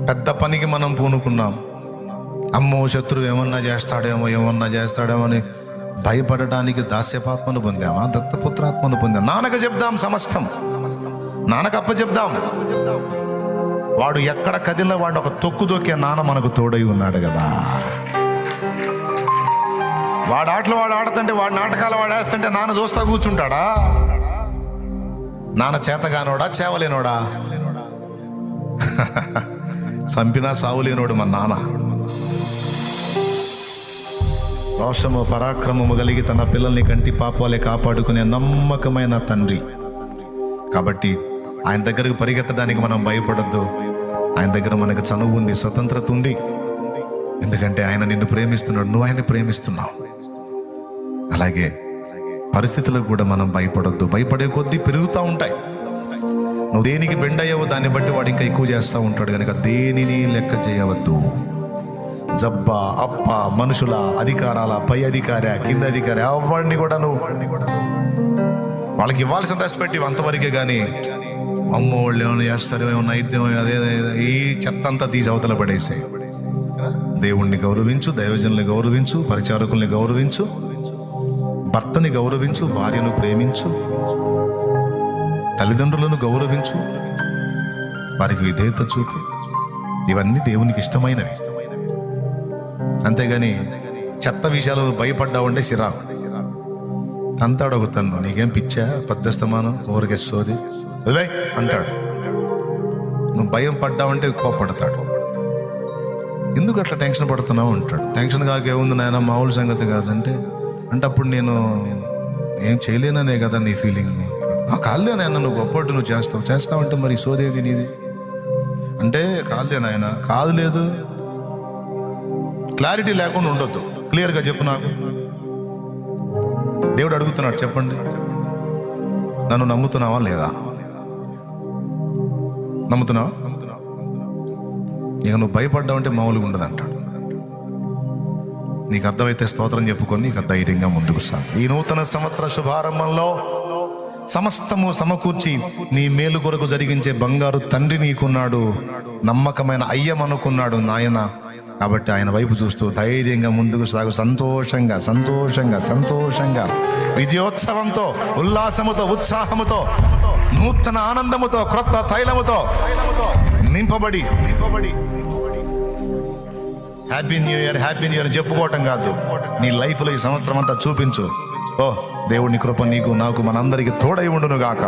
పెద్ద పనికి మనం పూనుకున్నాం. అమ్మో శత్రువు ఏమన్నా చేస్తాడేమో అని భయపడటానికి దాస్యపాత్మను పొందామా, దత్తపుత్రాత్మను పొందాం. నాన్నకు చెప్దాం సమస్తం, నాన్నకు అప్పచెప్దాం. వాడు ఎక్కడ కదిలిన వాడు ఒక తొక్కు దొక్కే నాన్న మనకు తోడై ఉన్నాడు కదా. వాడు ఆటలు వాడు ఆడుతుంటే, వాడు నాటకాలు వాడు వేస్తుంటే నాన్న చూస్తా కూర్చుంటాడా? నాన్న చేతగానోడా, చేవలేనోడా? చంపినా సావులేనోడు మన నాన్న. రోషము పరాక్రమము కలిగి తన పిల్లల్ని కంటి పాపాలే కాపాడుకునే నమ్మకమైన తండ్రి. కాబట్టి ఆయన దగ్గరకు పరిగెత్తడానికి మనం భయపడొద్దు. ఆయన దగ్గర మనకు చనువు ఉంది, స్వతంత్రత ఉంది. ఎందుకంటే ఆయన నిన్ను ప్రేమిస్తున్నాడు, నువ్వు ఆయన్ని ప్రేమిస్తున్నావు. అలాగే పరిస్థితులకు కూడా మనం భయపడొద్దు. భయపడే కొద్దీ పెరుగుతూ ఉంటాయి. నువ్వు దేనికి బెండ్ అయ్యావో దాన్ని బట్టి వాడు ఇంకా ఎక్కువ చేస్తూ ఉంటాడు. కనుక దేనిని లెక్క చేయవద్దు. జబ్బా అప్ప మనుషుల అధికారాల, పై అధికారి కింద అధికారి ఎవరిని కూడా నువ్వు వాళ్ళకి ఇవ్వాల్సిన రెస్పెక్ట్ ఇవి అంతవరకే. కానీ అమ్మో వాళ్ళు ఏమైనా చేస్తారు, ఏమన్నా అయితే అదే ఈ చెత్త అంతా తీసి అవతల పడేసాయి. దేవుణ్ణి గౌరవించు, దైవజనుల్ని గౌరవించు, పరిచారకుల్ని గౌరవించు, భర్తని గౌరవించు, భార్యను ప్రేమించు, తల్లిదండ్రులను గౌరవించు, వారికి విధేయత చూపు. ఇవన్నీ దేవునికి ఇష్టమైనవి. అంతేగాని చెత్త విషయాలు భయపడ్డావుంటే చిరాకు అంతాడు. ఒక తను నీకేం పిచ్చా, పద్దస్తమానం ఊరికేస్తుంది వదిలే అంటాడు. నువ్వు భయం పడ్డావంటే కోప్పడతాడు. ఎందుకు అట్లా టెన్షన్ పడుతున్నావు అంటాడు. టెన్షన్ కాకేముంది నాయన, మామూలు సంగతి కాదంటే అంటే అప్పుడు నేను ఏం చేయలేననే కదా నీ ఫీలింగ్. కాదులే నాయన, నువ్వు గొప్పట్టు నువ్వు చేస్తావంటే మరి సోదేది నీది అంటే కాదులే నాయన. కాదు లేదు, క్లారిటీ లేకుండా ఉండొద్దు. క్లియర్గా చెప్పు. నాకు దేవుడు అడుగుతున్నాడు, చెప్పండి నన్ను నమ్ముతున్నావా లేదా? నమ్ముతున్నావా? ఇక నువ్వు భయపడ్డావంటే మామూలుగా ఉండదు అంటాడు. నీకు అర్థమైతే స్తోత్రం చెప్పుకొని ఇక ధైర్యంగా ముందుకు సాగు. ఈ నూతన సంవత్సర శుభారంభంలో సమస్తము సమకూర్చి నీ మేలు కొరకు జరిగించే బంగారు తండ్రి నీకున్నాడు, నమ్మకమైన అయ్యమనుకున్నాడు నాయన. కాబట్టి ఆయన వైపు చూస్తూ ధైర్యంగా ముందుకు సాగు. సంతోషంగా సంతోషంగా సంతోషంగా విజయోత్సవంతో, ఉల్లాసముతో, ఉత్సాహముతో, నూతన ఆనందముతో, క్రొత్త తైలముతో నింపబడి హ్యాపీ న్యూ ఇయర్ చెప్పుకోవటం కాదు, నీ లైఫ్లో ఈ సంవత్సరం అంతా చూపించు. ఓ దేవుని కృప నీకు నాకు మనందరికీ తోడై ఉండును గాక.